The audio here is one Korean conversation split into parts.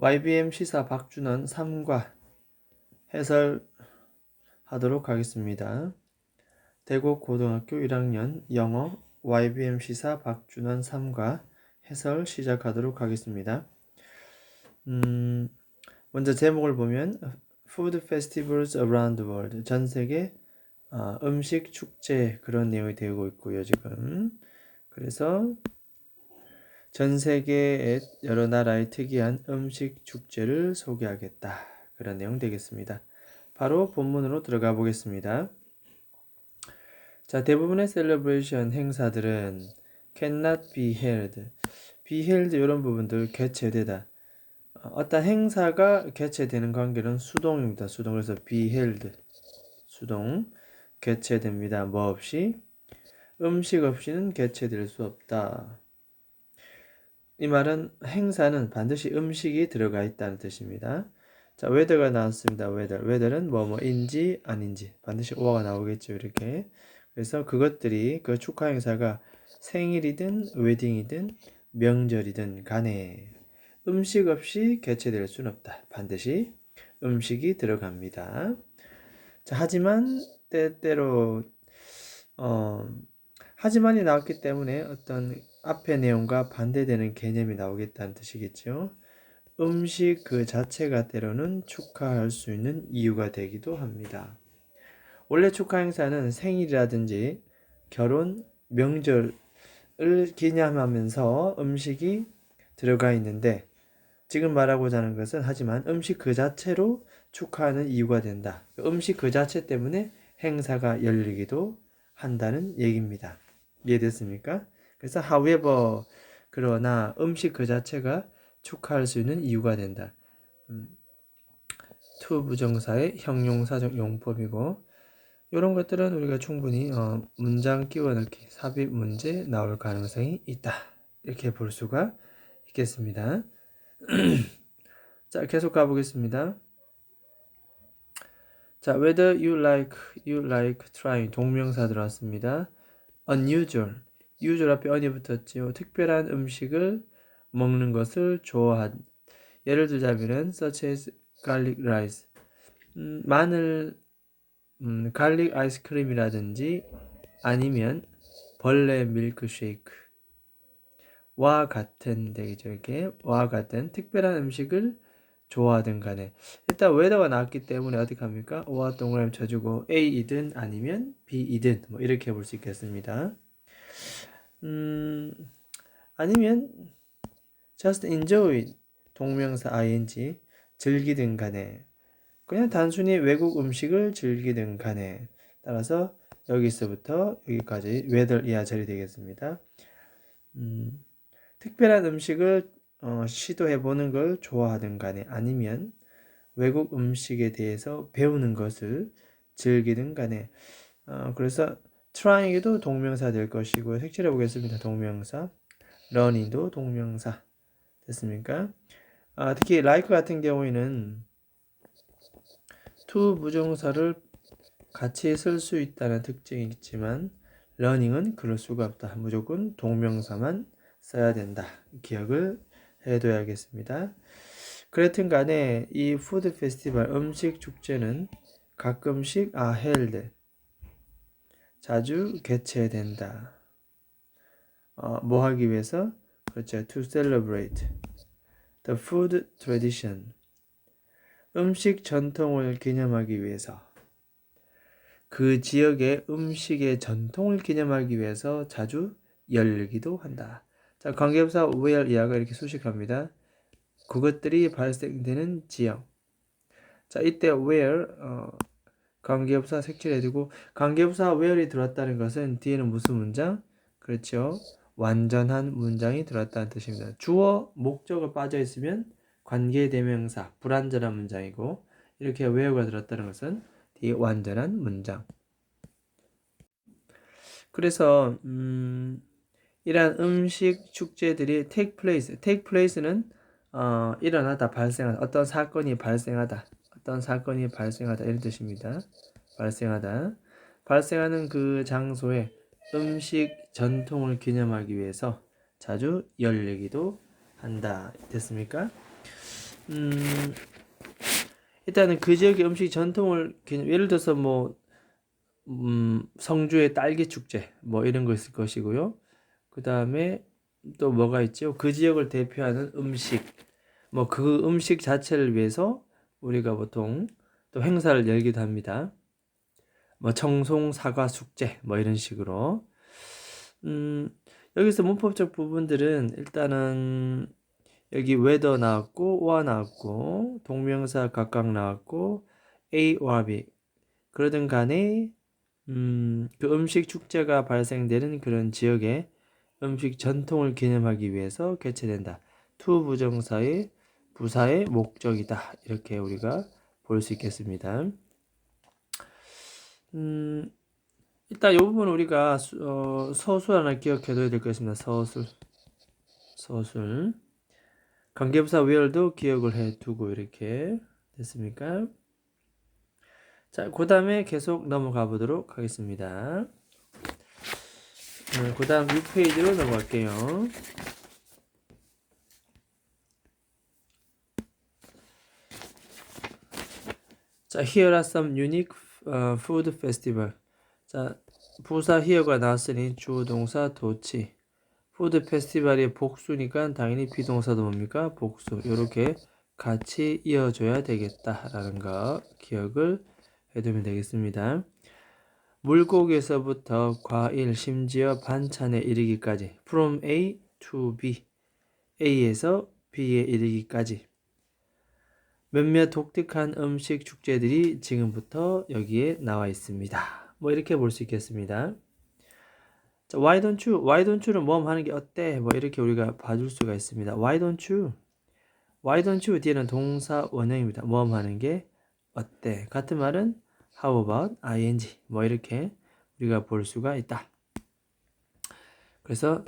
YBM 시사 박준원 3과 해설하도록 하겠습니다. 대곡고등학교 1학년 영어 YBM 시사 박준원 3과 해설 시작하도록 하겠습니다. 먼저 제목을 보면 Food Festivals Around the World, 전 세계 음식 축제, 그런 내용이 되고 있고요 지금. 그래서 전 세계의 여러 나라의 특이한 음식 축제를 소개하겠다, 그런 내용 되겠습니다. 바로 본문으로 들어가 보겠습니다. 자, 대부분의 셀러브레이션 행사들은 cannot be held, 이런 부분들 개최되다. 어떤 행사가 개최되는 관계는 수동입니다. 수동. 그래서 be held, 수동, 개최됩니다. 뭐 없이? 음식 없이는 개최될 수 없다. 이 말은 행사는 반드시 음식이 들어가 있다는 뜻입니다. 자, whether가 나왔습니다. whether는 뭐뭐인지 아닌지 반드시 or가 나오겠죠. 이렇게. 그래서 그것들이, 그 축하 행사가 생일이든 웨딩이든 명절이든 간에 음식 없이 개최될 수는 없다. 반드시 음식이 들어갑니다. 자, 하지만 때때로 하지만이 나왔기 때문에 어떤 앞의 내용과 반대되는 개념이 나오겠다는 뜻이겠죠. 음식 그 자체가 때로는 축하할 수 있는 이유가 되기도 합니다. 원래 축하 행사는 생일이라든지 결혼, 명절을 기념하면서 음식이 들어가 있는데, 지금 말하고자 하는 것은 하지만 음식 그 자체로 축하하는 이유가 된다. 음식 그 자체 때문에 행사가 열리기도 한다는 얘기입니다. 이해됐습니까? 그래서 however, 그러나 음식 그 자체가 축하할 수 있는 이유가 된다. to 부정사의 형용사적 용법이고, 이런 것들은 우리가 충분히 문장 끼워넣기, 삽입 문제 나올 가능성이 있다, 이렇게 볼 수가 있겠습니다. 자, 계속 가보겠습니다. 자, whether you like trying, 동명사 들어왔습니다. unusual, usual 앞에 on이 붙었지요. 특별한 음식을 먹는 것을 좋아한. 예를 들자면은 such as garlic rice, 마늘 갈릭 아이스크림이라든지 아니면 벌레 밀크쉐이크 와 같은 되겠죠. 이렇게 와 같은 특별한 음식을 좋아하든 간에, 일단 whether가 나왔기 때문에 어떻게 합니까? O와 동그라미 쳐주고 A이든 아니면 B이든 뭐 이렇게 볼 수 있겠습니다. 아니면 just enjoy, 동명사 ing, 즐기든 간에, 그냥 단순히 외국 음식을 즐기든 간에, 따라서 여기서부터 여기까지 whether 이하 절이 되겠습니다. 특별한 음식을 시도해보는 걸 좋아하든 간에, 아니면 외국 음식에 대해서 배우는 것을 즐기든 간에, 그래서 trying도 동명사 될 것이고, 색칠해 보겠습니다. 동명사. learning도 동명사 됐습니까? 특히 like 같은 경우에는 to 부정사를 같이 쓸 수 있다는 특징이 있지만 learning은 그럴 수가 없다. 무조건 동명사만 써야 된다. 기억을 해둬야겠습니다. 그랬든 간에 이 푸드 페스티벌, 음식 축제는 가끔씩 held, 자주 개최된다. 뭐 하기 위해서? 그렇죠. To celebrate the food tradition, 음식 전통을 기념하기 위해서, 그 지역의 음식의 전통을 기념하기 위해서 자주 열리기도 한다. 자, 관계부사 where 이하가 이렇게 수식합니다. 그것들이 발생되는 지역. 자, 이때 where 관계부사 색칠해두고, 관계부사 where이 들어왔다는 것은 뒤에는 무슨 문장? 그렇죠. 완전한 문장이 들어왔다는 뜻입니다. 주어, 목적어 빠져 있으면 관계대명사, 불완전한 문장이고, 이렇게 where가 들어왔다는 것은 뒤에 완전한 문장. 그래서 이러한 음식 축제들이 take place는 일어나다, 발생하다, 어떤 사건이 발생하다 이런 뜻입니다. 발생하는 그 장소에 음식 전통을 기념하기 위해서 자주 열리기도 한다. 됐습니까? 음, 일단은 그 지역의 음식 전통을 예를 들어서 뭐 성주의 딸기 축제 뭐 이런 거 있을 것이고요. 그 다음에 또 뭐가 있죠? 그 지역을 대표하는 음식, 뭐 그 음식 자체를 위해서 우리가 보통 또 행사를 열기도 합니다. 뭐 청송 사과 축제 뭐 이런 식으로. 음, 여기서 문법적 부분들은 일단은 여기 whether 나왔고 or 나왔고 동명사 각각 나왔고 A or B 그러든 간에 그 음식 축제가 발생되는 그런 지역의 음식 전통을 기념하기 위해서 개최된다. to 부정사의 부사의 목적이다. 이렇게 우리가 볼 수 있겠습니다. 음, 일단 이 부분 우리가 서술 하나 기억해둬야 될 것 같습니다. 서술. 관계부사 where도 기억을 해두고 이렇게 됐습니까? 자, 그 다음에 계속 넘어가 보도록 하겠습니다. 그 다음 6페이지로 넘어갈게요. 자, here are some unique food festival. 자, 부사 here가 나왔으니 주동사 도치. 푸드 페스티벌이 복수니까 당연히 비동사도 뭡니까? 복수. 이렇게 같이 이어줘야 되겠다라는 거 기억을 해두면 되겠습니다. 물고기에서부터 과일, 심지어 반찬에 이르기까지 from A to B, A에서 B에 이르기까지 몇몇 독특한 음식 축제들이 지금부터 여기에 나와 있습니다. 뭐 이렇게 볼 수 있겠습니다. 자, why don't you는 뭐 하는 게 어때? 뭐 이렇게 우리가 봐줄 수가 있습니다. why don't you 뒤에는 동사 원형입니다. 뭐 하는 게 어때? 같은 말은 how about ing 뭐 이렇게 우리가 볼 수가 있다. 그래서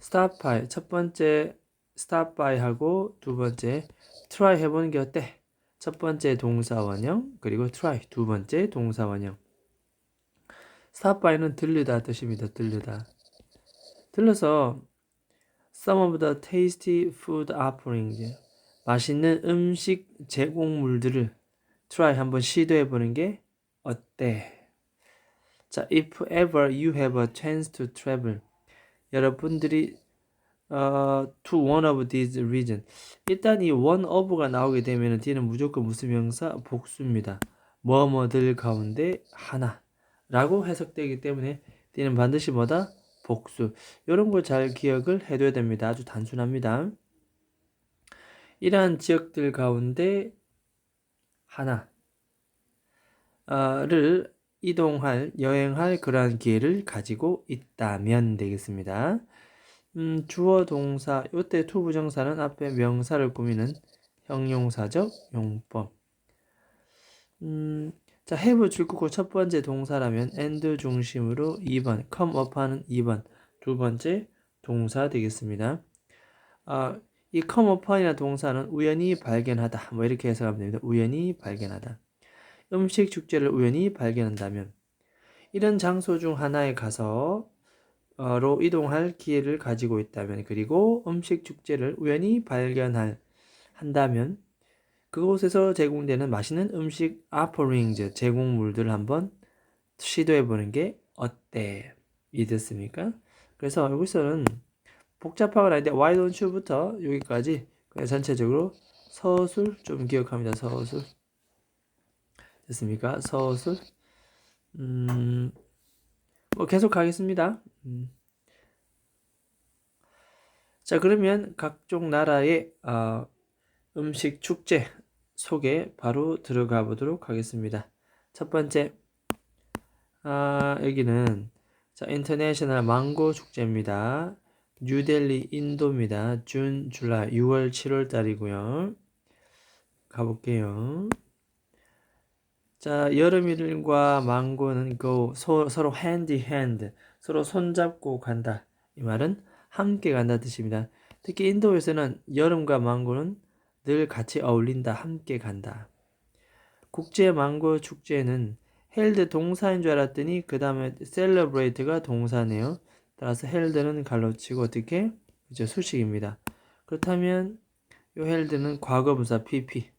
stop by 첫 번째 stop by 하고 두 번째 try 해보는 게 어때? 첫 번째 동사 원형 그리고 try 두 번째 동사 원형. stop by는 들르다 뜻입니다. 들러서 some of the tasty food offerings 맛있는 음식 제공물들을 try 한번 시도해 보는 게 어때? 자, if ever you have a chance to travel 여러분들이 to one of these regions 일단 이 one of가 나오게 되면 뒤는 무조건 무슨 명사? 복수입니다. 뭐뭐들 가운데 하나 라고 해석되기 때문에 뒤는 반드시 뭐다? 복수. 이런 걸 잘 기억을 해둬야 됩니다. 아주 단순합니다. 이러한 지역들 가운데 하나를 여행할 그러한 기회를 가지고 있다면 되겠습니다. 주어 동사, 이때 to 부정사는 앞에 명사를 꾸미는 형용사적 용법. 자, have 줄거고 첫 번째 동사라면 and 중심으로 2번, come up하는 2번, 두 번째 동사 되겠습니다. 이 come upon이나 동사는 우연히 발견하다. 뭐 이렇게 해석하면 됩니다. 우연히 발견하다. 음식 축제를 우연히 발견한다면 이런 장소 중 하나에 가서 로 이동할 기회를 가지고 있다면 그리고 음식 축제를 우연히 한다면 그곳에서 제공되는 맛있는 음식 offerings 제공물들을 한번 시도해 보는 게 어때? 이됐습니까? 그래서 여기서는 복잡한 건 아닌데 why don't you부터 여기까지 그냥 전체적으로 서술 좀 기억합니다. 서술 됐습니까? 서술 뭐 계속 가겠습니다. 자, 그러면 각종 나라의 음식 축제 속에 바로 들어가 보도록 하겠습니다. 첫 번째, 여기는 자, 인터내셔널 망고 축제입니다. 뉴델리 인도입니다. 준, 줄라이, 6월, 7월 달이고요. 가볼게요. 자, 여름일과 망고는 서로 hand in hand, 서로 손잡고 간다. 이 말은 함께 간다 뜻입니다. 특히 인도에서는 여름과 망고는 늘 같이 어울린다, 함께 간다. 국제 망고 축제는 held 동사인 줄 알았더니 그 다음에 celebrate가 동사네요. 따라서 held는 갈로치고 어떻게? 이제 수식입니다. 그렇다면 요 held는 과거분사 PP,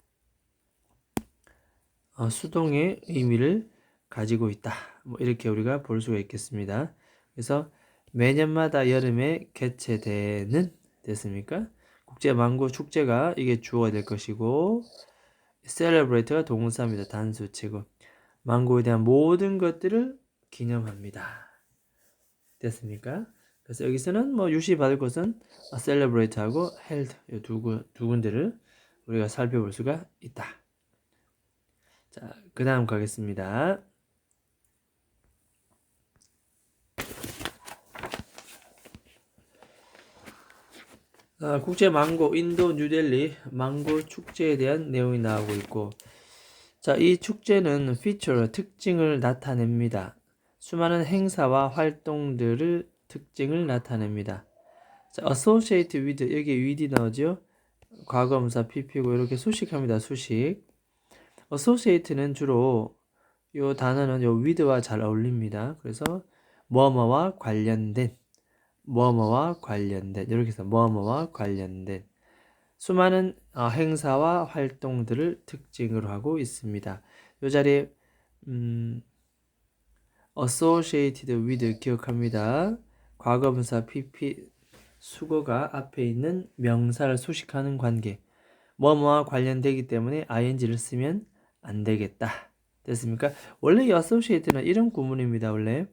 수동의 의미를 가지고 있다. 뭐 이렇게 우리가 볼 수가 있겠습니다. 그래서 매년마다 여름에 개최되는 됐습니까? 국제 망고 축제가 이게 주어가 될 것이고 celebrate가 동사입니다. 단수치고 망고에 대한 모든 것들을 기념합니다. 됐습니까? 그래서 여기서는 뭐 유시 받을 것은 celebrate하고 held 두 군데를 우리가 살펴볼 수가 있다. 자, 그 다음 가겠습니다. 국제 망고 인도 뉴델리 망고 축제에 대한 내용이 나오고 있고, 자, 이 축제는 feature 특징을 나타냅니다. 수많은 행사와 활동들을 특징을 나타냅니다. 자, associate with 여기 with이 나오죠. 과거분사 pp고 이렇게 수식합니다. 수식. associate는 주로 요 단어는 요 with와 잘 어울립니다. 그래서 뭐뭐와 관련된, 뭐뭐와 관련된 이렇게 해서 뭐뭐와 관련된 수많은 행사와 활동들을 특징으로 하고 있습니다. 이 자리에 associated with 기억합니다. 과거분사 pp 수거가 앞에 있는 명사를 수식하는 관계, 뭐뭐와 관련되기 때문에 ing를 쓰면 안 되겠다. 됐습니까? 원래 이 associate는 이런 구문입니다. 원래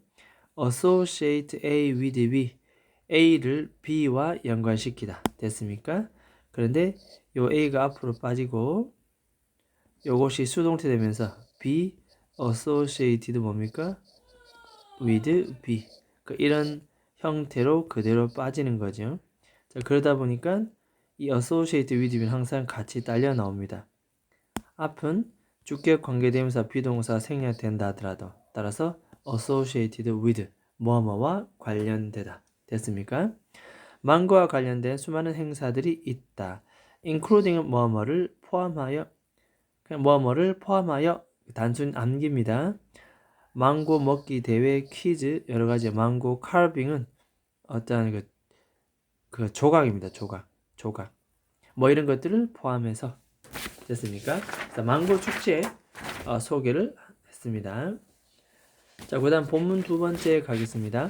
associate A with B, A를 B와 연관시키다. 됐습니까? 그런데 요 A가 앞으로 빠지고 요것이 수동태 되면서 be associated 뭡니까? with B. 이런 형태로 그대로 빠지는 거죠. 자, 그러다 보니까 이 associated with B는 항상 같이 딸려 나옵니다. 앞은 주격 관계대명사 비동사 생략된다 하더라도 따라서 associated with 뭐뭐와 관련되다. 됐습니까? 망고와 관련된 수많은 행사들이 있다. including은 뭐뭐를 포함하여, 그냥 뭐뭐를 포함하여 단순 암기입니다. 망고 먹기 대회, 퀴즈, 여러 가지 망고 칼빙은 어떠한 그 조각입니다. 조각. 뭐 이런 것들을 포함해서 됐습니까? 자, 망고 축제 소개를 했습니다. 자, 그다음 본문 두 번째 가겠습니다.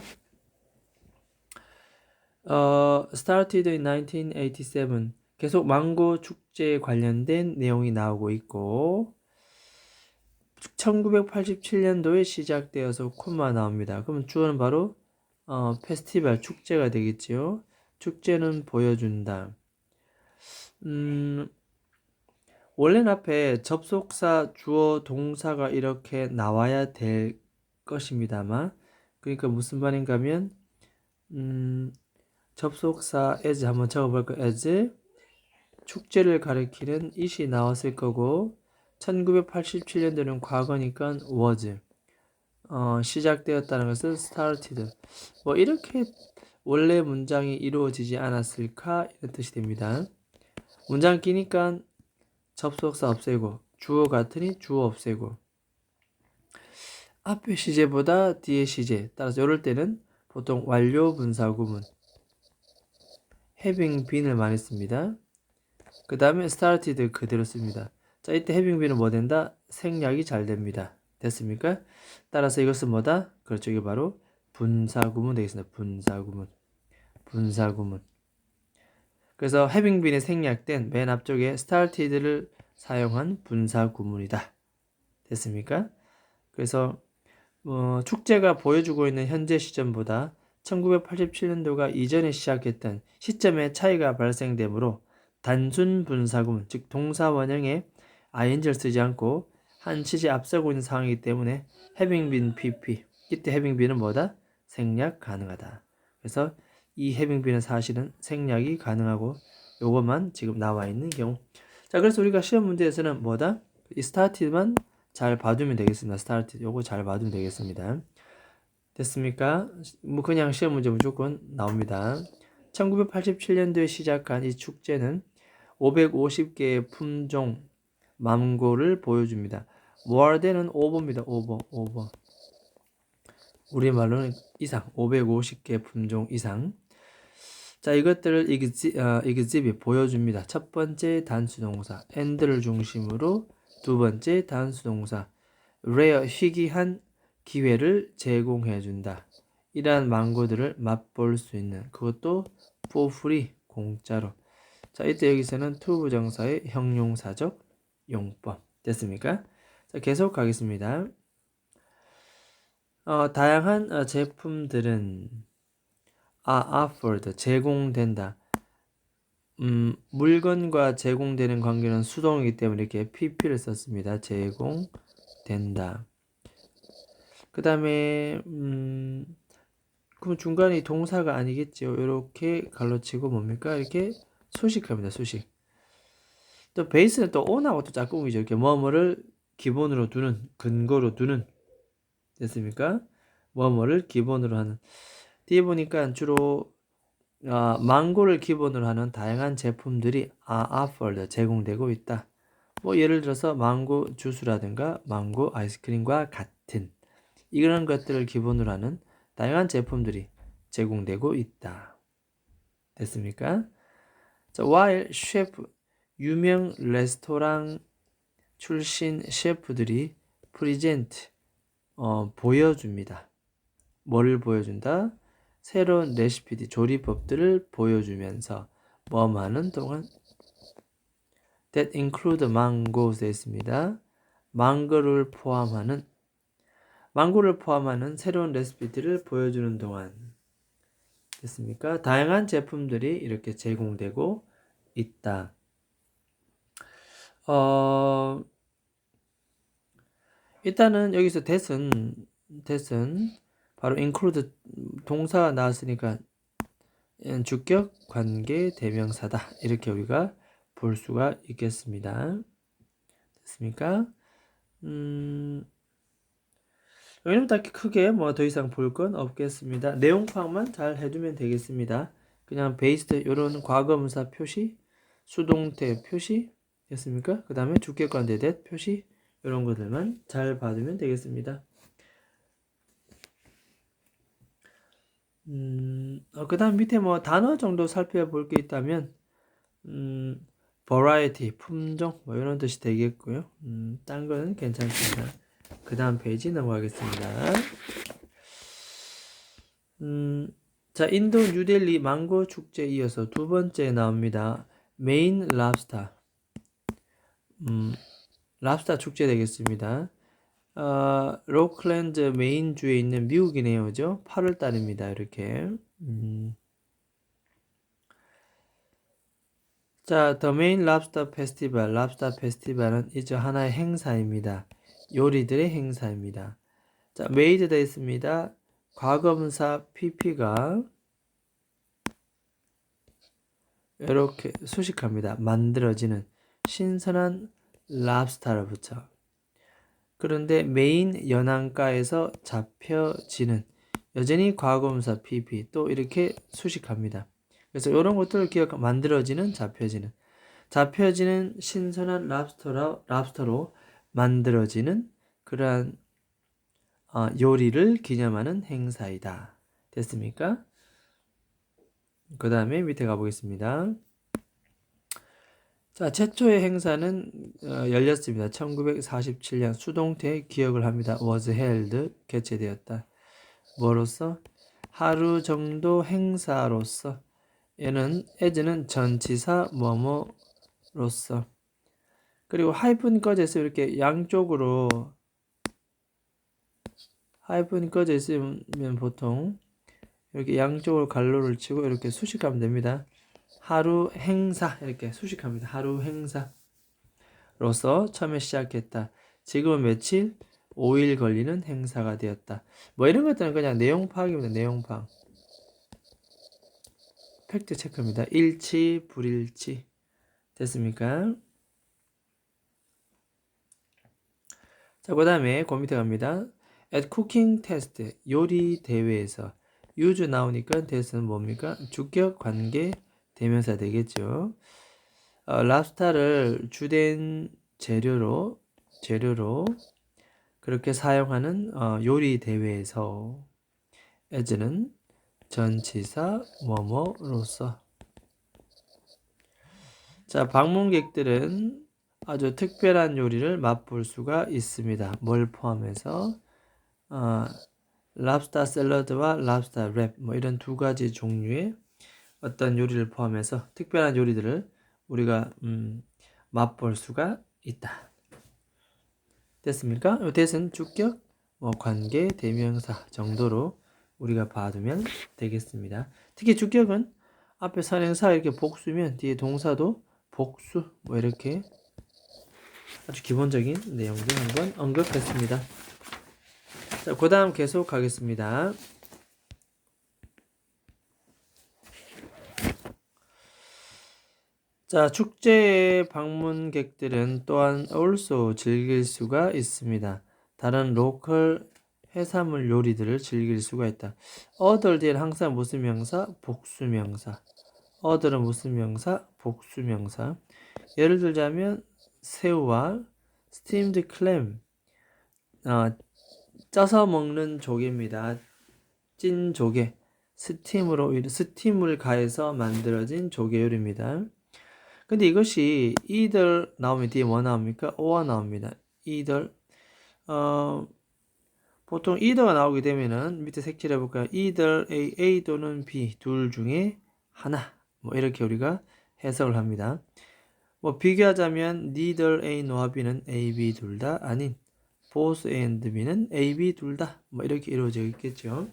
Started in 1987. 계속 망고 축제에 관련된 내용이 나오고 있고 1987년도에 시작되어서 콤마 나옵니다. 그럼 주어는 바로 페스티벌 축제가 되겠지요. 축제는 보여준다. 원래는 앞에 접속사, 주어, 동사가 이렇게 나와야 될 것입니다만, 그러니까 무슨 말인가 하면 접속사 as 한번 적어볼까요? as 축제를 가리키는 it이 나왔을 거고 1987년도는 과거니까 was 시작되었다는 것은 started. 뭐 이렇게 원래 문장이 이루어지지 않았을까 이런 뜻이 됩니다. 문장 끼니까 접속사 없애고 주어 같으니 주어 없애고 앞에 시제보다 뒤에 시제, 따라서 이럴 때는 보통 완료 분사 구문 having been을 많이 씁니다. 그 다음에 started 그대로 씁니다. 자, 이때 having been은 뭐 된다? 생략이 잘 됩니다. 됐습니까? 따라서 이것은 뭐다? 그렇죠. 이게 바로 분사구문 되겠습니다. 분사구문. 그래서 having been에 생략된 맨 앞쪽에 started를 사용한 분사구문이다. 됐습니까? 그래서 축제가 보여주고 있는 현재 시점보다 1987년도가 이전에 시작했던 시점의 차이가 발생되므로 단순 분사구문, 즉 동사 원형에 ing를 쓰지 않고 한 시제 앞서고 있는 상황이기 때문에 having been pp, 이때 having been은 뭐다? 생략 가능하다. 그래서 이 having been은 사실은 생략이 가능하고 요것만 지금 나와 있는 경우. 자, 그래서 우리가 시험 문제에서는 뭐다? 이 started만 잘 봐두면 되겠습니다. started 요거 잘 봐두면 되겠습니다. 됐습니까? 뭐 그냥 시험 문제 무조건 나옵니다. 1987년도에 시작한 이 축제는 550개의 품종 망고를 보여줍니다. 월드는 오버입니다. 오버. 우리말로는 이상, 550개 품종 이상. 자, 이것들을 exhibit 보여줍니다. 첫 번째 단수동사 and를 중심으로, 두 번째 단수동사 rare 희귀한 기회를 제공해준다. 이러한 망고들을 맛볼 수 있는, 그것도 for free 공짜로. 자, 이때 여기서는 to 부정사의 형용사적 용법 됐습니까? 자, 계속 가겠습니다. 다양한 제품들은 offered 제공된다. 물건과 제공되는 관계는 수동이기 때문에 이렇게 pp를 썼습니다. 제공된다. 그 다음에 그럼 중간에 동사가 아니겠죠. 이렇게 갈라치고 뭡니까? 이렇게 수식합니다. 수식. 또 베이스는 또 on하고 또 짝꿍이죠. 이렇게 뭐뭐를 기본으로 두는, 근거로 두는. 됐습니까? 뭐뭐를 기본으로 하는. 뒤에 보니까 주로 망고를 기본으로 하는 다양한 제품들이 offered 제공되고 있다. 뭐 예를 들어서 망고 주스라든가 망고 아이스크림과 같은 이런 것들을 기본으로 하는 다양한 제품들이 제공되고 있다. 됐습니까? 자, while 셰프 유명 레스토랑 출신 셰프들이 프리젠트 보여줍니다. 뭐를 보여준다? 새로운 레시피, 조리법들을 보여주면서 뭐 하는 동안 that include mangoes 되어 있습니다. 망고를 포함하는 새로운 레시피들을 보여주는 동안 됐습니까? 다양한 제품들이 이렇게 제공되고 있다. 일단은 여기서 that은 바로 include 동사가 나왔으니까 주격 관계 대명사다. 이렇게 우리가 볼 수가 있겠습니다. 됐습니까? 여기는 딱히 크게 뭐 더 이상 볼 건 없겠습니다. 내용 파악만 잘 해두면 되겠습니다. 그냥 베이스드 이런 과거분사 표시, 수동태 표시 됐습니까? 그 다음에 주격 관계 that 표시 이런 것들만 잘 봐두면 되겠습니다. 그 다음 밑에 뭐 단어 정도 살펴볼 게 있다면 variety, 품종 뭐 이런 뜻이 되겠고요. 딴 거는 괜찮습니다. 그 다음 페이지 넘어가겠습니다. 자, 인도 뉴델리 망고 축제에 이어서 두 번째 나옵니다. 메인 랍스타. 랍스타 축제 되겠습니다. 로클랜드 메인주에 있는 미국이네요. 그죠? 8월 달입니다. 이렇게. 자, The Main Lobster Festival. 랍스타 페스티벌은 이제 하나의 행사입니다. 요리들의 행사입니다. 자, made 되어 있습니다. 과거분사 pp가 이렇게 수식합니다. 만들어지는 신선한 랍스타를 붙여. 그런데 메인 연안가에서 잡혀지는 여전히 과거분사 pp 또 이렇게 수식합니다. 그래서 이런 것들을 기억 만들어지는 잡혀지는 신선한 랍스터로 만들어지는 그러한 요리를 기념하는 행사이다. 됐습니까? 그 다음에 밑에 가보겠습니다. 자, 최초의 행사는 열렸습니다. 1947년 수동태 기억을 합니다. was held 개최되었다. 뭐로서? 하루 정도 행사로서. 얘는 as는 전치사 뭐뭐로서. 그리고 하이픈 꺼져 있으면 이렇게 양쪽으로 하이픈 꺼져 있으면 보통 이렇게 양쪽으로 갈로를 치고 이렇게 수식하면 됩니다. 하루 행사 이렇게 수식합니다. 하루 행사로서 처음에 시작했다. 지금은 며칠? 5일 걸리는 행사가 되었다. 뭐 이런 것들은 그냥 내용 파악입니다. 내용 파악. 팩트 체크입니다. 일치, 불일치. 됐습니까? 자, 그 다음에 그 밑에 갑니다. At cooking test, 요리 대회에서 use 나오니까 that은 뭡니까? 주격 관계 대명사 되겠죠. 랍스타를 주된 재료로 그렇게 사용하는 요리 대회에서 as는 전치사 뭐뭐로서. 자, 방문객들은 아주 특별한 요리를 맛볼 수가 있습니다. 뭘 포함해서 랍스터 샐러드와 랍스터 랩 뭐 이런 두 가지 종류의 어떤 요리를 포함해서 특별한 요리들을 우리가 맛볼 수가 있다. 됐습니까? 이 that은 주격, 관계, 대명사 정도로 우리가 봐두면 되겠습니다. 특히 주격은 앞에 선행사 이렇게 복수면 뒤에 동사도 복수 뭐 이렇게 아주 기본적인 내용들 한번 언급했습니다. 자, 그 다음 계속 하겠습니다. 자, 축제의 방문객들은 또한 also 즐길 수가 있습니다. 다른 로컬 해산물 요리들을 즐길 수가 있다. other 뒤에는 항상 무슨 명사? 복수명사. other은 무슨 명사? 복수명사. 예를 들자면 새우와 steamed clam, 쪄서 먹는 조개입니다. 찐 조개, 스팀을 가해서 만들어진 조개 요리입니다. 근데 이것이 either 나오면 뒤에 뭐 나옵니까? or 나옵니다. either 보통 either가 나오게 되면은 밑에 색칠해 볼까요? either A 또는 B 둘 중에 하나 뭐 이렇게 우리가 해석을 합니다. 뭐 비교하자면 neither A nor B는 A, B 둘 다 아닌 both A and B는 A, B 둘 다 뭐 이렇게 이루어져 있겠죠.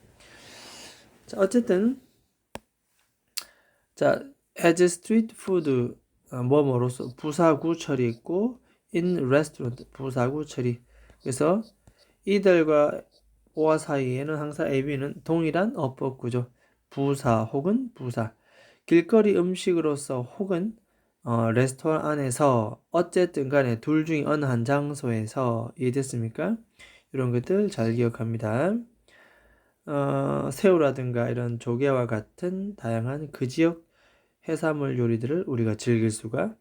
자, 어쨌든 자, as street food 뭐뭐로서 부사구 처리 있고 in restaurant 부사구 처리. 그래서 이들과 or 사이에는 항상 A, B는 동일한 어법 구조. 부사 혹은 부사. 길거리 음식으로서 혹은 레스토랑 안에서 어쨌든 간에 둘 중에 어느 한 장소에서 이해됐습니까? 이런 것들 잘 기억합니다. 새우라든가 이런 조개와 같은 다양한 그 지역 해산물 요리들을 우리가 즐길 수가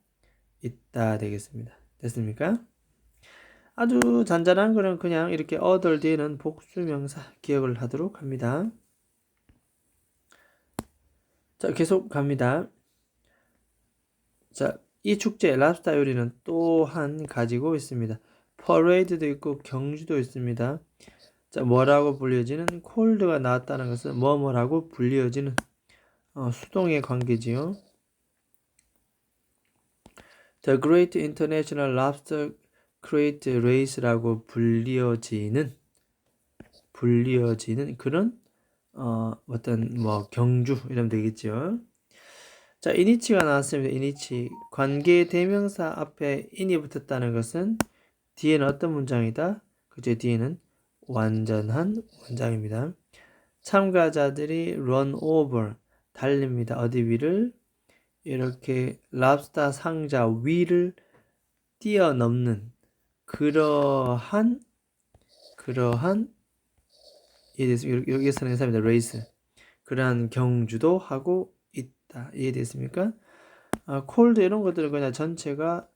있다 되겠습니다. 됐습니까? 아주 잔잔한 거는 그냥 이렇게 other 뒤에는 복수명사 기억을 하도록 합니다. 자, 계속 갑니다. 자, 이 축제 랍스터 요리는 또한 가지고 있습니다. 퍼레이드도 있고 경주도 있습니다. 자, 뭐라고 불려지는 콜드가 나왔다는 것은 뭐뭐라고 불려지는 수동의 관계지요. The Great International Lobster Crate Race라고 불리어지는 그런 어떤 경주 이러면 되겠죠. 자, 이니치가 나왔습니다. 이니치 관계 대명사 앞에 in이 붙었다는 것은 뒤에는 어떤 문장이다? 그제 뒤에는 완전한 문장입니다. 참가자들이 run over 달립니다. 어디 위를? 이렇게 랍스터 상자 위를 뛰어넘는 그러한 여기서는 사입니다. 레이스 그러한 경주도 하고 있다. 이해됐습니까? 콜드 이런 것들은 그냥 전체가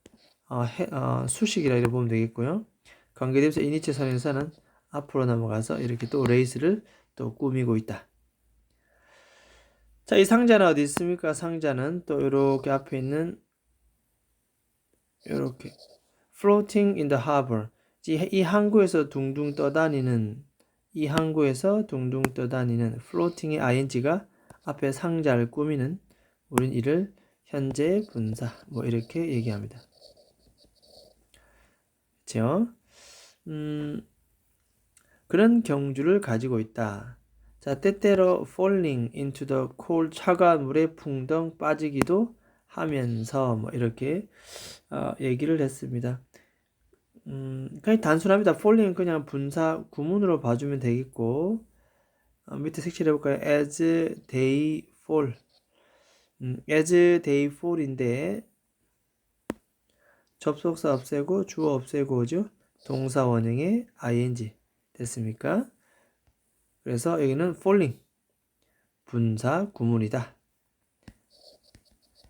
수식이라 이렇게 보면 되겠고요. 관계대명사 이니치 선행사는 앞으로 넘어가서 이렇게 또 레이스를 또 꾸미고 있다. 자, 이 상자는 어디 있습니까? 상자는 또 이렇게 앞에 있는 이렇게 floating in the harbor. 이 항구에서 둥둥 떠다니는 floating의 ing가 앞에 상자를 꾸미는 우린 이를 현재 분사 뭐 이렇게 얘기합니다. 그렇죠? 그런 경주를 가지고 있다. 자, 때때로 falling into the cold 차가운 물에 풍덩 빠지기도 하면서 뭐 이렇게 얘기를 했습니다. 그냥 단순합니다. falling은 그냥 분사 구문으로 봐주면 되겠고 밑에 색칠해 볼까요? as they fall. as they fall인데 접속사 없애고 주어 없애고죠. 동사 원형의 ing 됐습니까? 그래서 여기는 falling 분사 구문이다.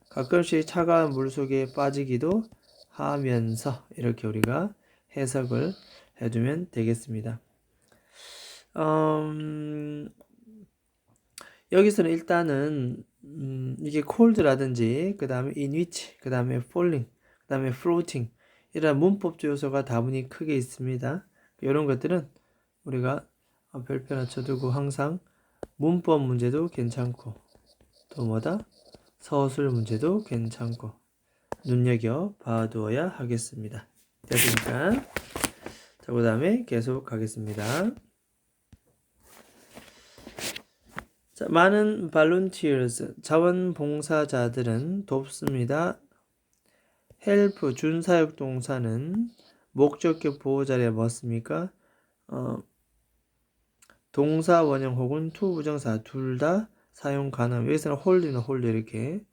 가끔씩 차가운 물 속에 빠지기도 하면서 이렇게 우리가 해석을 해두면 되겠습니다. 여기서는 일단은 이게 cold라든지 그 다음에 in which, 그 다음에 falling, 그 다음에 floating 이런 문법적 요소가 다분히 크게 있습니다. 이런 것들은 우리가 별표 하나 쳐두고 항상 문법 문제도 괜찮고 또 뭐다? 서술 문제도 괜찮고 눈여겨 봐두어야 하겠습니다. 됐습니까? 자, 그 다음에 계속 가겠습니다. 자, 많은 volunteers, 자원봉사자들은 돕습니다. help, 준사역 동사는 목적격 보호자리에 뭐습니까? 동사 원형 혹은 to 부정사 둘 다 사용 가능. 여기서는 hold는 hold 이렇게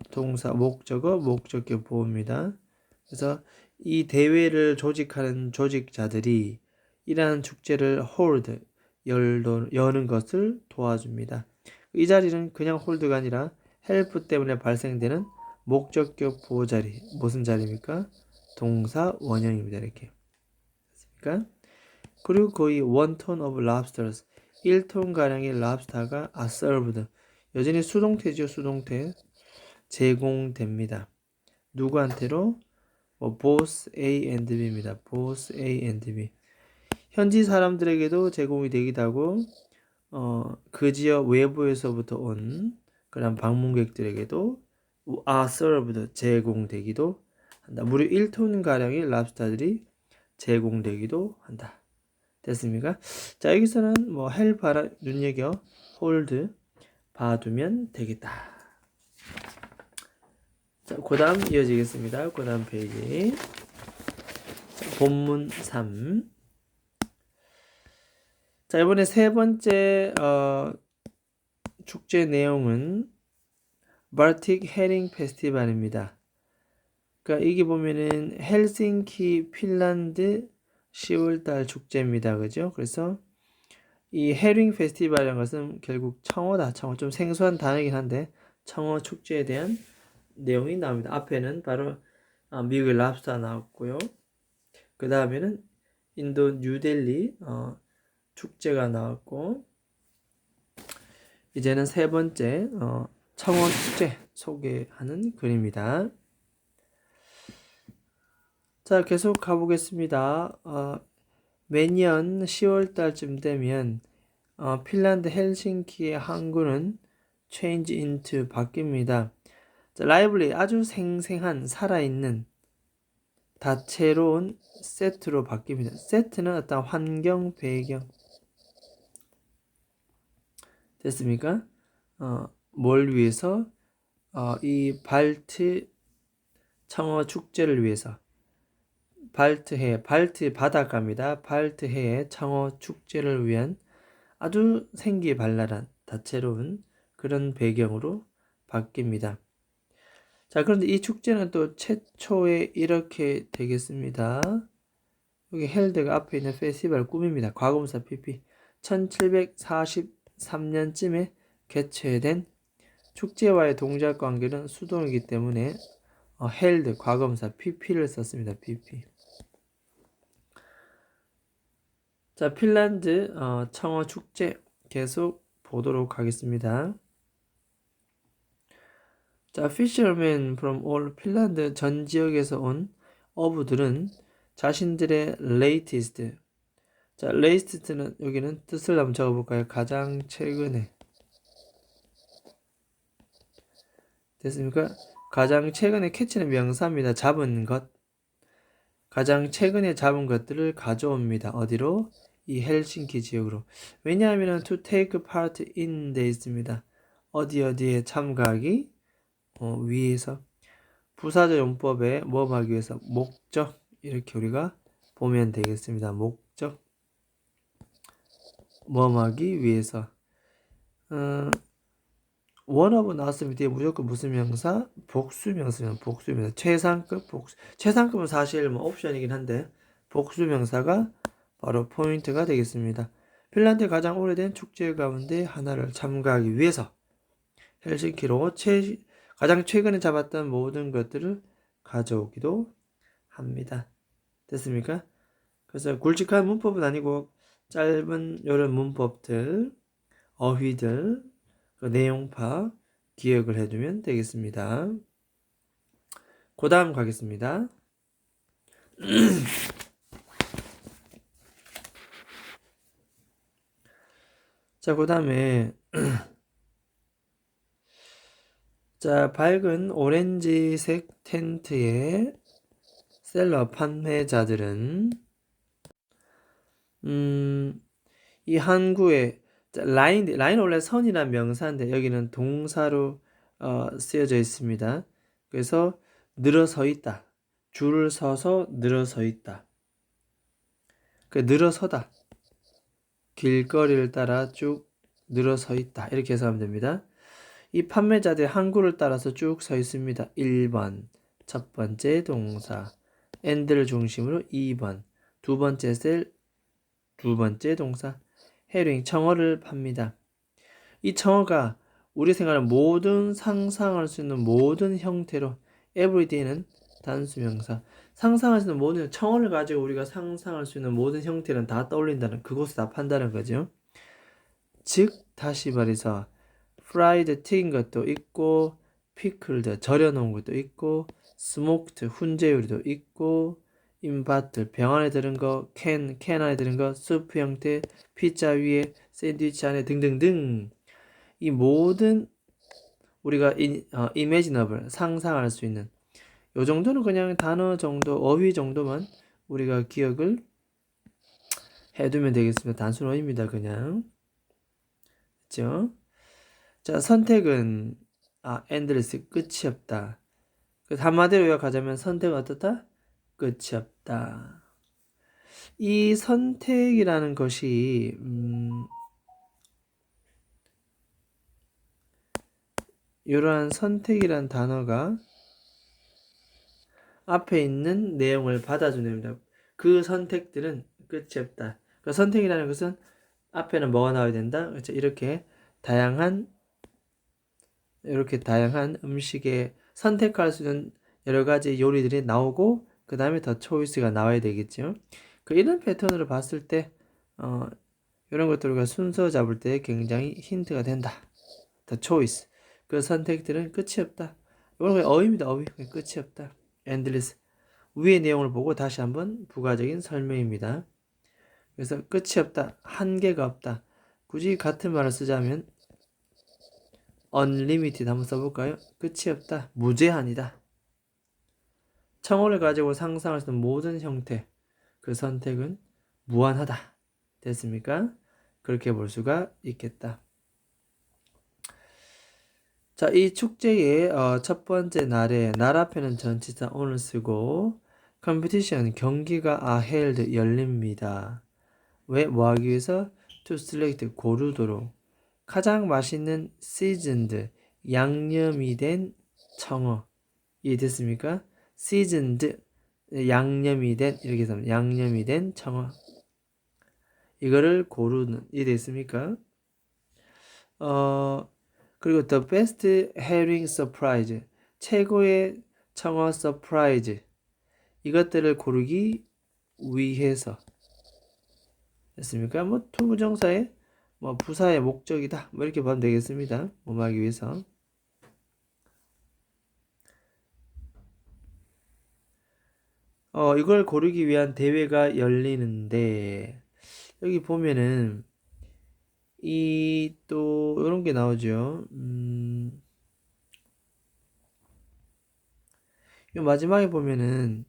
동사 목적어 목적격 보호입니다. 그래서 이 대회를 조직하는 조직자들이 이러한 축제를 hold 여는 것을 도와줍니다. 이 자리는 그냥 hold가 아니라 help 때문에 발생되는 목적격 보호 자리. 무슨 자리입니까? 동사 원형입니다. 이렇게. 됐습니까? 그리고 거의 1톤 of lobsters 1톤 가량의 랍스타가 are served 여전히 수동태죠. 수동태 제공됩니다. 누구한테로? both A and B입니다. both A and B 현지 사람들에게도 제공이 되기도 하고 그 지역 외부에서부터 온 그런 방문객들에게도 are served 제공되기도 한다. 무려 1톤 가량의 랍스타들이 제공되기도 한다. 됐습니까? 자, 여기서는 뭐 help 봐라 눈여겨 hold 봐두면 되겠다. 자, 그 다음 이어지겠습니다. 그 다음 페이지. 자, 본문 3. 자, 이번에 세 번째 축제 내용은 발틱 해링 페스티벌입니다. 그러니까 이게 보면은 헬싱키 핀란드 10월달 축제입니다. 그죠? 그래서 이 해링 페스티벌이라는 것은 결국 청어다. 청어 좀 생소한 단어이긴 한데 청어 축제에 대한 내용이 나옵니다. 앞에는 바로 미국의 랍스터 나왔고요. 그 다음에는 인도 뉴델리 축제가 나왔고 이제는 세 번째 청어 축제 소개하는 글입니다. 자, 계속 가보겠습니다. 매년 10월 달쯤 되면 핀란드 헬싱키의 항구는 change into 바뀝니다. 자, lively 아주 생생한 살아있는 다채로운 세트로 바뀝니다. 세트는 어떤 환경 배경 됐습니까? 뭘 위해서? 이 발트 청어 축제를 위해서 발트해 발트 바닷가입니다. 발트해의 청어 축제를 위한 아주 생기발랄한 다채로운 그런 배경으로 바뀝니다. 자, 그런데 이 축제는 또 최초에 이렇게 되겠습니다. 여기 헬드가 앞에 있는 페스티벌 꿈입니다. 과거분사 PP 1743년쯤에 개최된 축제와의 동작 관계는 수동이기 때문에 헬드 과거분사 PP를 썼습니다. PP. 자, 핀란드 청어 축제 계속 보도록 하겠습니다. 자, fishermen from all 핀란드 전 지역에서 온 어부들은 자신들의 latest 자, latest는 여기는 뜻을 한번 적어볼까요? 가장 최근에 됐습니까? 가장 최근에 캐치는 명사입니다. 잡은 것 가장 최근에 잡은 것들을 가져옵니다. 어디로? 이 헬싱키 지역으로. 왜냐하면 to take part in 돼 있습니다. 어디에 참가하기 위해서 부사적 용법에 뭐 하기 위해서 목적 이렇게 우리가 보면 되겠습니다. 목적 뭐 하기 위해서 원어브 나왔으면 뒤에 무조건 무슨 명사? 복수명사면 복수명사. 최상급 복수. 최상급은 사실 뭐 옵션이긴 한데 복수명사가 바로 포인트가 되겠습니다. 핀란드의 가장 오래된 축제 가운데 하나를 참가하기 위해서 헬싱키로 가장 최근에 잡았던 모든 것들을 가져오기도 합니다. 됐습니까? 그래서 굵직한 문법은 아니고 짧은 이런 문법들 어휘들, 그 내용파 기억을 해두면 되겠습니다. 그 다음 가겠습니다. 자, 그 다음에 자, 밝은 오렌지색 텐트의 셀러 판매자들은 이 항구에 라인 원래 선이란 명사인데 여기는 동사로 쓰여져 있습니다. 그래서 늘어서 있다. 줄을 서서 늘어서 있다. 그 늘어서다. 길거리를 따라 쭉 늘어서 있다. 이렇게 해석하면 됩니다. 이 판매자들 항구를 따라서 쭉 서 있습니다. 1번 첫 번째 동사 and를 중심으로 2번 두 번째 셀 두 번째 동사 해링 청어를 팝니다. 이 청어가 우리 생활의 모든 상상할 수 있는 모든 형태로 everyday는 단수명사 상상할 수 있는 모든 청어를 가지고 우리가 상상할 수 있는 모든 형태는 다 떠올린다는 그곳에 다 판다는 거죠. 즉 다시 말해서 프라이드 튀긴 것도 있고 피클드 절여놓은 것도 있고 스모크드 훈제 요리도 있고 인바틀 병 안에 들은 거 캔 안에 들은 거 수프 형태 피자 위에 샌드위치 안에 등등등 이 모든 우리가 imaginable 상상할 수 있는 요 정도는 그냥 단어 정도 어휘 정도만 우리가 기억을 해두면 되겠습니다. 단순 어휘입니다. 그냥 그렇죠? 자, 선택은 endless 끝이 없다. 그래서 한마디로 요약하자면 선택은 어떻다? 끝이 없다. 이 선택이라는 것이 이러한 선택이란 단어가 앞에 있는 내용을 받아주는 그 선택들은 끝이 없다. 그 선택이라는 것은 앞에는 뭐가 나와야 된다. 그렇죠? 이렇게 다양한 음식에 선택할 수 있는 여러 가지 요리들이 나오고 그 다음에 더 초이스가 나와야 되겠죠. 이런 패턴으로 봤을 때 이런 것들과 순서 잡을 때 굉장히 힌트가 된다. 더 초이스 그 선택들은 끝이 없다. 이건 그냥 어휘입니다. 어휘 끝이 없다. endless 위의 내용을 보고 다시 한번 부가적인 설명입니다. 그래서 끝이 없다. 한계가 없다. 굳이 같은 말을 쓰자면 unlimited 한번 써볼까요? 끝이 없다. 무제한이다. 청어를 가지고 상상할 수 있는 모든 형태 그 선택은 무한하다. 됐습니까? 그렇게 볼 수가 있겠다. 자, 이 축제의 첫 번째 날에 날 앞에는 전치사 오늘 쓰고 컴피티션 경기가 held 열립니다. 왜? 뭐 하기 위해서? to select 고르도록 가장 맛있는 seasoned 양념이 된 청어 이해됐습니까? seasoned 양념이 된 이렇게 해서 양념이 된 청어 이거를 고르는 이해됐습니까? 그리고 the best herring surprise 최고의 청어 서프라이즈 이것들을 고르기 위해서 됐습니까? 뭐 투부정사의 뭐 부사의 목적이다 뭐 이렇게 보면 되겠습니다. 뭐 하기 위해서 이걸 고르기 위한 대회가 열리는데 여기 보면은 이 또 이런 게 나오죠. 이 마지막에 보면은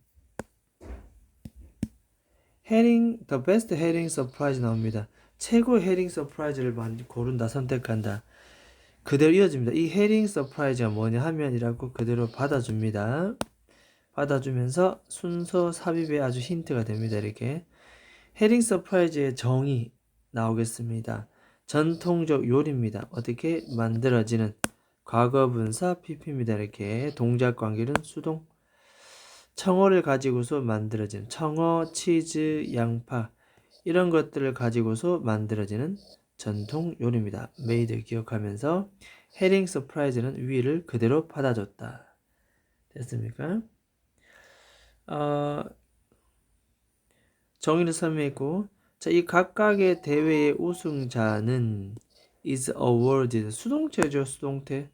the best herring surprise 나옵니다. 최고의 헤링 서프라이즈를 고른다, 선택한다. 그대로 이어집니다. 이 헤링 서프라이즈가 뭐냐 하면이라고 그대로 받아줍니다. 받아주면서 순서 삽입에 아주 힌트가 됩니다. 이렇게 헤링 서프라이즈의 정의 나오겠습니다. 전통적 요리입니다. 어떻게 만들어지는 과거분사 PP입니다. 이렇게 동작 관계는 수동 청어를 가지고서 만들어지는 청어, 치즈, 양파 이런 것들을 가지고서 만들어지는 전통 요리입니다. 메이드 기억하면서 헤링 서프라이즈는 위를 그대로 받아줬다. 됐습니까? 정의를 설명했고 자, 이 각각의 대회의 우승자는 is awarded. 수동태죠, 수동태.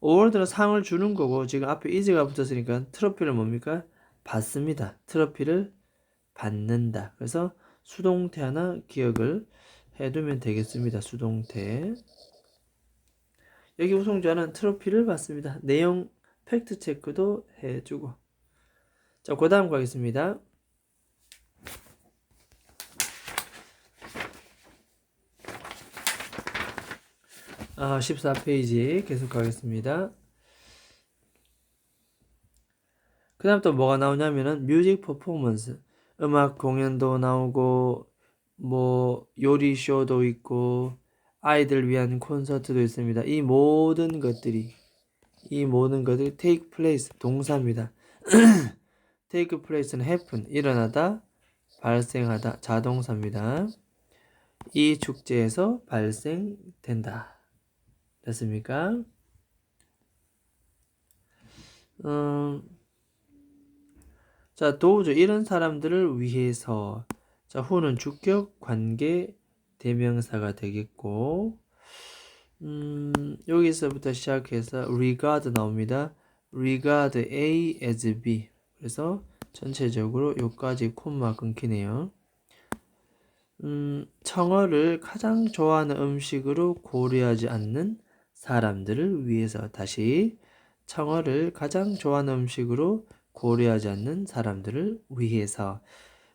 award는 상을 주는 거고 지금 앞에 is가 붙었으니까 트로피를 뭡니까? 받습니다. 트로피를 받는다. 그래서 수동태 하나 기억을 해두면 되겠습니다. 수동태. 여기 우송자는 트로피를 받습니다. 내용 팩트 체크도 해주고. 자, 그 다음 가겠습니다. 14페이지 계속 가겠습니다. 그 다음 또 뭐가 나오냐면은 뮤직 퍼포먼스, 음악 공연도 나오고 뭐 요리 쇼도 있고 아이들 위한 콘서트도 있습니다. 이 모든 것들이 take place 동사입니다. take place는 happen 일어나다, 발생하다 자동사입니다. 이 축제에서 발생된다. 됐습니까? 자, 도우죠. 이런 사람들을 위해서. 자, who는 주격 관계 대명사가 되겠고, 여기서부터 시작해서 regard 나옵니다. regard A as B. 그래서 전체적으로 여기까지 콤마 끊기네요. 청어를 가장 좋아하는 음식으로 고려하지 않는 사람들을 위해서. 다시 청어를 가장 좋아하는 음식으로 고려하지 않는 사람들을 위해서.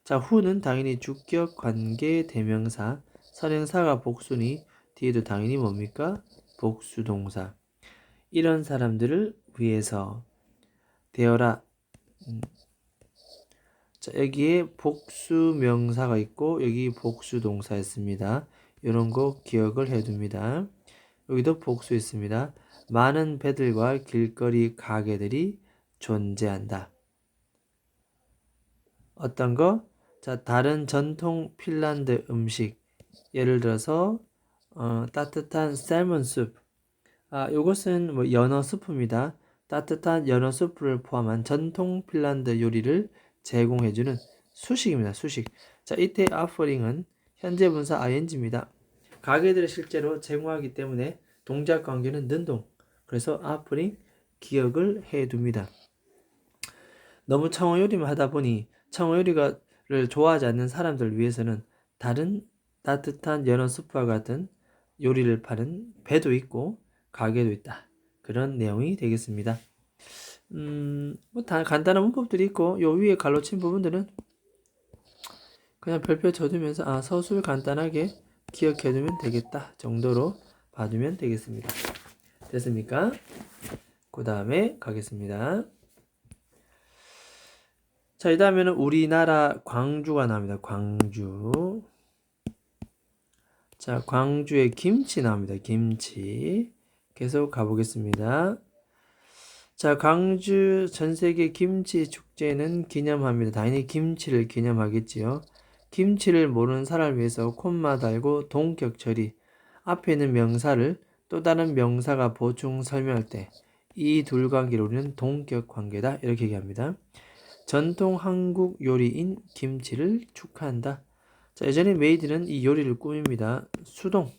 자, who는 당연히 주격 관계 대명사, 선행사가 복수니 뒤에도 당연히 뭡니까? 복수동사. 이런 사람들을 위해서 되어라. 자, 여기에 복수명사가 있고 여기 복수동사였습니다. 이런 거 기억을 해둡니다. 여기도 복수 있습니다. 많은 배들과 길거리 가게들이 존재한다. 어떤 거? 자, 다른 전통 핀란드 음식. 예를 들어서 따뜻한 셀몬 수프. 이것은 뭐 연어 수프입니다. 따뜻한 연어 수프를 포함한 전통 핀란드 요리를 제공해주는 수식입니다. 수식. 자, 이때 offering은 현재 분사 ing입니다. 가게들을 실제로 제공하기 때문에 동작 관계는 능동. 그래서 offering 기억을 해둡니다. 너무 청어 요리만 하다 보니 청어 요리를 좋아하지 않는 사람들을 위해서는 다른 따뜻한 연어 수프와 같은 요리를 파는 배도 있고 가게도 있다. 그런 내용이 되겠습니다. 간단한 문법들이 있고 요 위에 갈로 친 부분들은 그냥 별표 쳐두면서 서술 간단하게 기억해두면 되겠다 정도로 봐두면 되겠습니다. 됐습니까? 그 다음에 가겠습니다. 자, 이 다음에는 우리나라 광주가 나옵니다. 광주. 자, 광주에 김치 나옵니다. 김치. 계속 가보겠습니다. 자, 광주 전세계 김치 축제는 기념합니다. 당연히 김치를 기념하겠지요. 김치를 모르는 사람을 위해서 콤마 달고 동격 처리. 앞에 있는 명사를 또 다른 명사가 보충 설명할 때 이 둘 관계를 우리는 동격 관계다. 이렇게 얘기합니다. 전통 한국 요리인 김치를 축하한다. 자, 예전에 메이드는 이 요리를 꾸밉니다. 수동.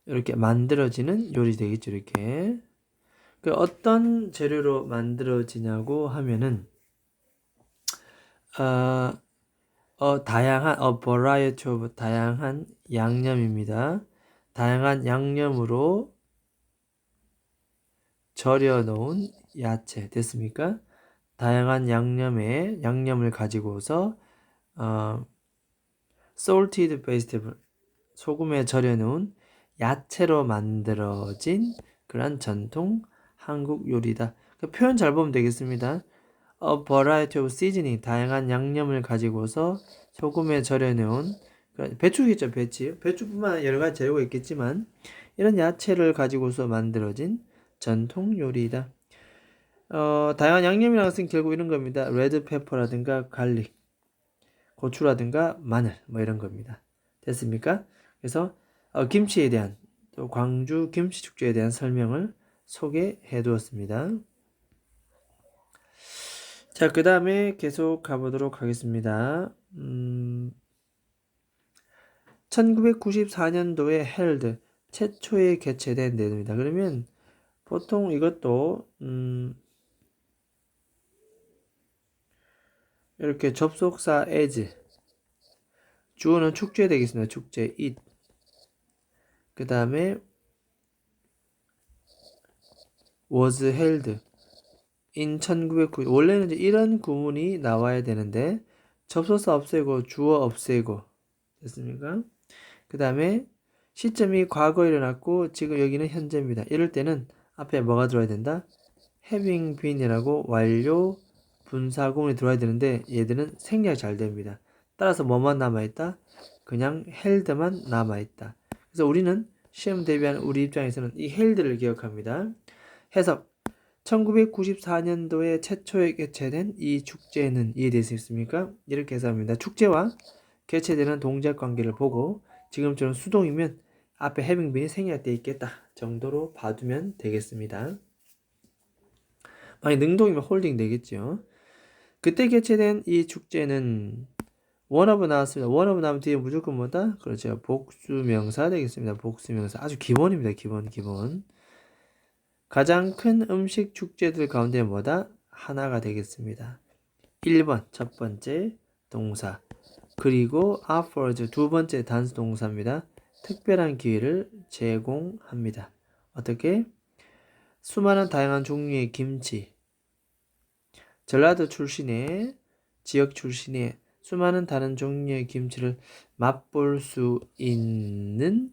이렇게 만들어지는 요리 되겠죠. 이렇게. 그 어떤 재료로 만들어지냐고 하면은 다양한 variety of 다양한 양념입니다. 다양한 양념으로 절여 놓은 야채 됐습니까? 다양한 양념을 가지고서 salted vegetable 소금에 절여 놓은 야채로 만들어진 그런 전통 한국 요리다. 그 표현 잘 보면 되겠습니다. A variety of seasoning 다양한 양념을 가지고서 소금에 절여 놓은 배추겠죠. 배추뿐만 아니라 여러 가지 재료가 있겠지만 이런 야채를 가지고서 만들어진 전통 요리다. 다양한 양념이라는 것은 결국 이런 겁니다. 레드 페퍼라든가 갈릭, 고추라든가 마늘 뭐 이런 겁니다. 됐습니까? 그래서 김치에 대한 또 광주 김치 축제에 대한 설명을 소개해 두었습니다. 자, 그 다음에 계속 가보도록 하겠습니다. 1994년도에 held 최초에 개최된 내용입니다. 그러면 보통 이것도 이렇게 접속사 as 주어는 축제 되겠습니다. 축제 it 그 다음에 was held in 1990 원래는 이제 이런 구문이 나와야 되는데 접속사 없애고 주어 없애고 됐습니까? 그 다음에 시점이 과거에 일어났고 지금 여기는 현재입니다. 이럴 때는 앞에 뭐가 들어야 된다? having been이라고 완료 분사구문이 들어야 되는데 얘들은 생략 잘 됩니다. 따라서 뭐만 남아있다? 그냥 held만 남아있다. 그래서 우리는 시험 대비하는 우리 입장에서는 이 held를 기억합니다. 해석 1994년도에 최초에 개최된 이 축제는 이해될 수 있습니까? 이렇게 해석합니다. 축제와 개최되는 동작 관계를 보고 지금처럼 수동이면 앞에 having been이 생략되어 있겠다 정도로 봐두면 되겠습니다. 만약 능동이면 홀딩 되겠죠. 그때 개최된 이 축제는 원어브 나왔습니다. 원어브 나오면 뒤에 무조건 뭐다? 그렇죠. 복수명사 되겠습니다. 복수명사. 아주 기본입니다. 기본. 가장 큰 음식 축제들 가운데 뭐다? 하나가 되겠습니다. 1번 첫 번째 동사 그리고 offers 두 번째 단수 동사입니다. 특별한 기회를 제공합니다. 어떻게? 수많은 다양한 종류의 김치 전라도 출신의 지역 출신의 수많은 다른 종류의 김치를 맛볼 수 있는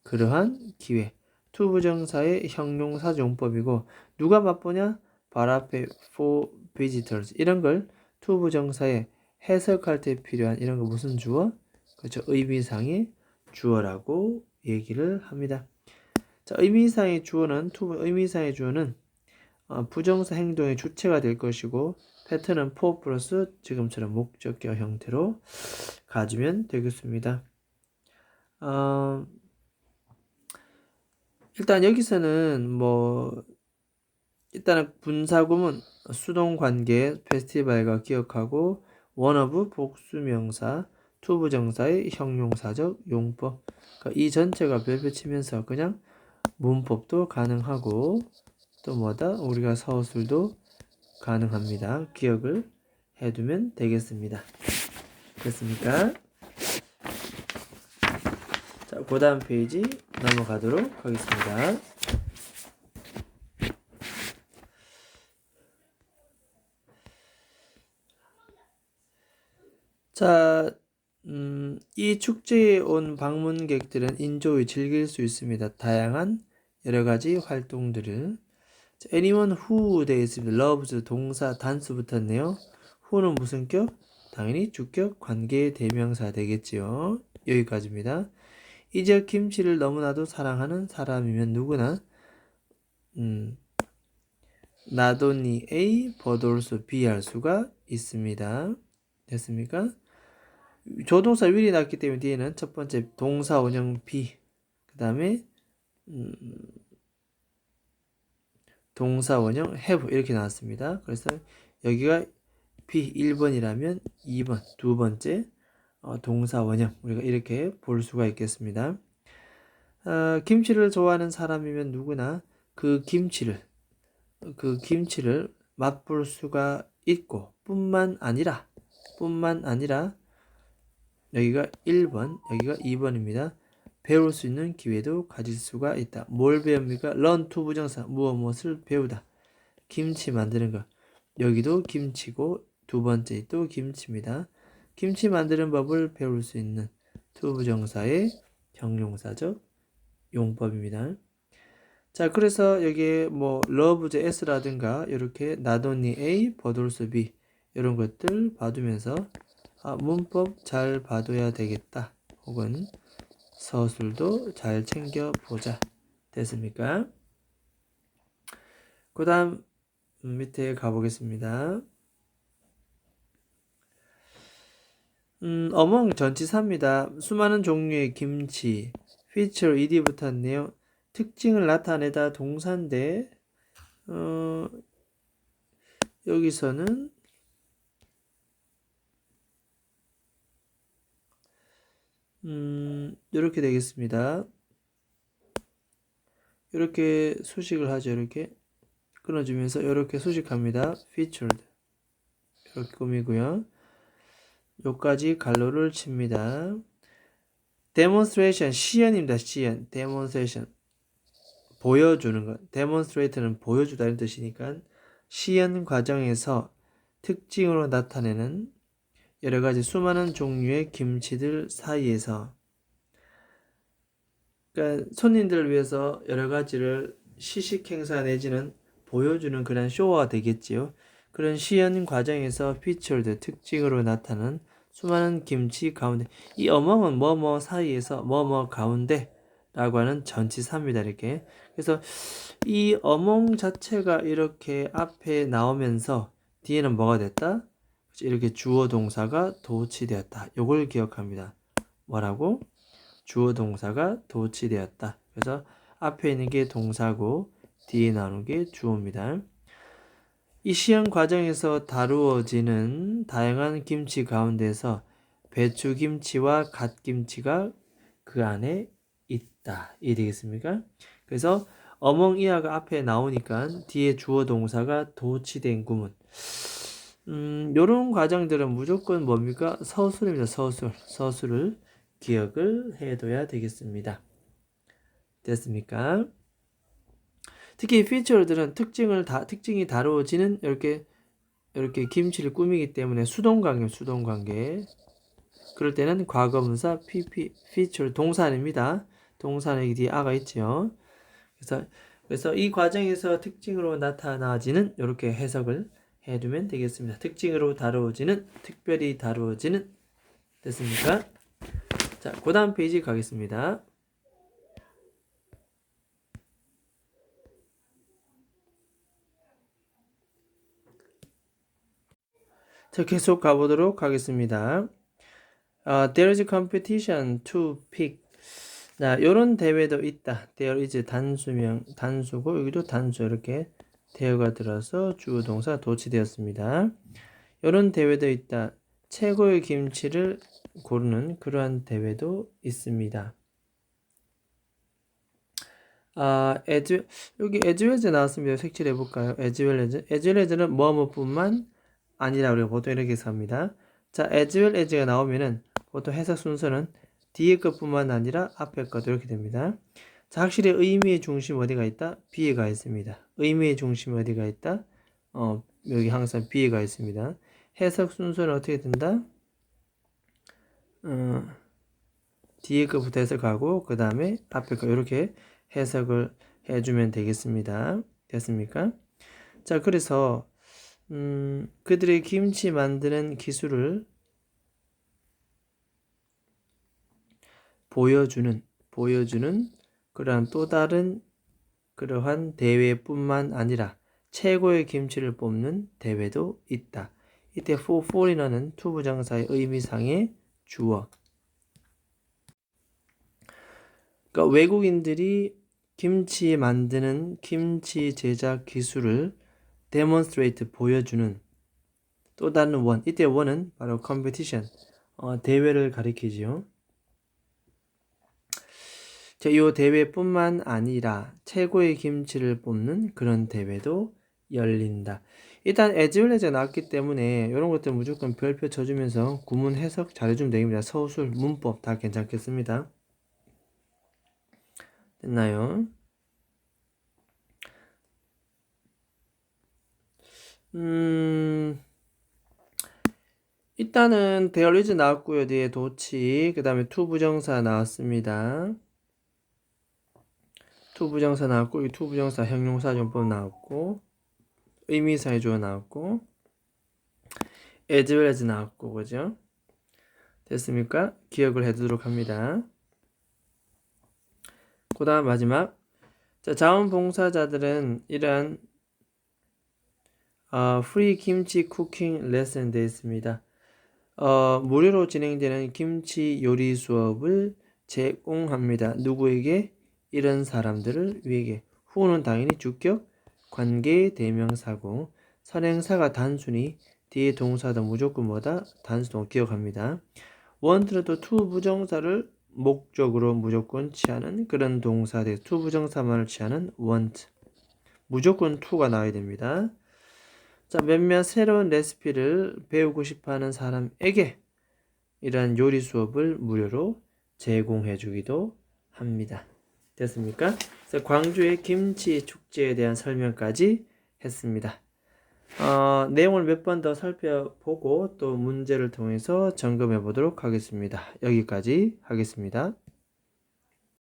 그러한 기회. 투부정사의 형용사 용법이고 누가 맛보냐? 바로 앞에 for visitors 이런 걸 투부정사에 해석할 때 필요한 이런 거 무슨 주어? 그렇죠. 의미상의 주어라고 얘기를 합니다. 자, 의미상의 주어는 부정사 행동의 주체가 될 것이고 패턴은 for 플러스 지금처럼 목적격 형태로 가지면 되겠습니다. 일단 여기서는 일단은 분사구문 수동관계 페스티벌과 기억하고 원어브 복수명사 투부정사의 형용사적 용법 그러니까 이 전체가 별표 치면서 그냥 문법도 가능하고 또 우리가 서술도 가능합니다. 기억을 해두면 되겠습니다. 됐습니까? 자, 그 다음 페이지 넘어가도록 하겠습니다. 자, 이 축제에 온 방문객들은 인조이 즐길 수 있습니다. 다양한 여러가지 활동들을. anyone who 되어 있습니다. loves 동사 단수 붙었네요. who는 무슨 격? 당연히 주격 관계 대명사 되겠지요. 여기까지입니다. 이 지역 김치를 너무나도 사랑하는 사람이면 누구나 not only A but also B 할 수가 있습니다. 됐습니까? 조동사 will이 났기 때문에 뒤에는 첫 번째 동사 원형 B 그 다음에 동사 원형 have 이렇게 나왔습니다. 그래서 여기가 B 1번이라면 2번 두 번째 동사 원형 우리가 이렇게 볼 수가 있겠습니다. 김치를 좋아하는 사람이면 누구나 그 김치를 맛볼 수가 있고 뿐만 아니라 여기가 1번 여기가 2번입니다. 배울 수 있는 기회도 가질 수가 있다. 뭘 배웁니까? learn to 부정사 무엇을 배우다. 김치 만드는 것. 여기도 김치고 두 번째 또 김치입니다. 김치 만드는 법을 배울 수 있는 to 부정사의 형용사적 용법입니다. 자, 그래서 여기에 loves s라든가 이렇게 not only A but also B 이런 것들 봐두면서 문법 잘 봐둬야 되겠다. 혹은 서술도 잘 챙겨보자. 됐습니까? 그 다음 밑에 가보겠습니다. among 전치사입니다. 수많은 종류의 김치 feature ed 붙었네요. 특징을 나타내다 동사인데 여기서는 이렇게 되겠습니다. 이렇게 수식을 하죠. 이렇게 끊어주면서 이렇게 수식합니다. featured 이렇게 꾸미고요. 요까지 갈로를 칩니다. demonstration 시연입니다. 시연 demonstration 보여주는 것. demonstrate는 보여주다 이런 뜻이니까 시연 과정에서 특징으로 나타내는 여러 가지 수많은 종류의 김치들 사이에서 그러니까 손님들을 위해서 여러 가지를 시식 행사 내지는 보여주는 그런 쇼가 되겠지요. 그런 시연 과정에서 featured 특징으로 나타나는 수많은 김치 가운데 이 among은 뭐뭐 사이에서 뭐뭐 가운데 라고 하는 전치사입니다. 이렇게 그래서 이 among 자체가 이렇게 앞에 나오면서 뒤에는 뭐가 됐다? 이렇게 주어 동사가 도치되었다. 이걸 기억합니다. 뭐라고? 주어 동사가 도치되었다. 그래서 앞에 있는 게 동사고 뒤에 나오는 게 주어입니다. 이 시연 과정에서 다루어지는 다양한 김치 가운데서 배추김치와 갓김치가 그 안에 있다. 이해 되겠습니까? 그래서 어멍 이하가 앞에 나오니까 뒤에 주어 동사가 도치된 구문. 요런 과정들은 무조건 뭡니까? 서술입니다. 서술을 기억을 해둬야 되겠습니다. 됐습니까? 특히 피처들은 특징이 다루어지는 이렇게 김치를 꾸미기 때문에 수동관계. 그럴 때는 과거분사 feature 동사입니다. 동사는 뒤에 아가 있죠. 그래서 이 과정에서 특징으로 나타나지는 이렇게 해석을 해두면 되겠습니다. 특징으로 다루어지는, 특별히 다루어지는 됐습니까? 자, 그 다음 페이지 가겠습니다. 자, 계속 가보도록 하겠습니다. There is a competition to pick. 자, 요런 대회도 있다. There is 단수고 여기도 단수 이렇게 대어가 들어서 주어 동사 도치되었습니다. 요런 대회도 있다. 최고의 김치를 고르는 그러한 대회도 있습니다. 여기 as well as 나왔습니다. 색칠해 볼까요? as well as는 뭐뭐뿐만 아니라 우리가 보통 이렇게 삽니다. 자, as well as가 나오면은 보통 해석 순서는 뒤에 것뿐만 아니라 앞에 것도 이렇게 됩니다. 자, 확실히 의미의 중심 어디가 있다? B에 가 있습니다. 의미의 중심 어디가 있다? 여기 항상 B에 가 있습니다. 해석 순서는 어떻게 된다? 뒤에 것부터 해석하고 그 다음에 앞에 거 이렇게 해석을 해주면 되겠습니다. 됐습니까? 자, 그래서 그들의 김치 만드는 기술을 보여주는 그러한 또 다른 그러한 대회뿐만 아니라 최고의 김치를 뽑는 대회도 있다. 이때 for foreigner는 투부정사의 의미상의 주어. 그러니까 외국인들이 김치 만드는 김치 제작 기술을 demonstrate 보여주는 또 다른 원. 이때 원은 바로 competition 대회를 가리키지요. 자, 이 대회뿐만 아니라 최고의 김치를 뽑는 그런 대회도 열린다. 일단 as well as가 나왔기 때문에 이런 것들 무조건 별표 쳐주면서 구문 해석 잘해주면 됩니다. 서술, 문법 다 괜찮겠습니다. 됐나요? 일단은 there is 나왔고요. 뒤에 도치, 그 다음에 to 부정사 나왔습니다. to 부정사 나왔고, 이 to 부정사 형용사정법 나왔고, 의미사의 주어 나왔고, as well as 나왔고, 그죠? 됐습니까? 기억을 해두도록 합니다. 그 다음 마지막. 자, 자원봉사자들은 이러한 프리 김치 쿠킹 레슨 되어 있습니다. 무료로 진행되는 김치 요리 수업을 제공합니다. 누구에게? 이런 사람들을 위해. 후는 당연히 주격 관계 대명사고 선행사가 단순히 뒤에 동사도 무조건 뭐다? 단수동 기억합니다. 원트는 또 to 부정사를 목적으로 무조건 취하는 그런 동사들, to 부정사만을 취하는 want. 무조건 to가 나와야 됩니다. 자, 몇몇 새로운 레시피를 배우고 싶어하는 사람에게 이러한 요리 수업을 무료로 제공해 주기도 합니다. 됐습니까? 그래서 광주의 김치 축제에 대한 설명까지 했습니다. 내용을 몇 번 더 살펴보고 또 문제를 통해서 점검해 보도록 하겠습니다. 여기까지 하겠습니다.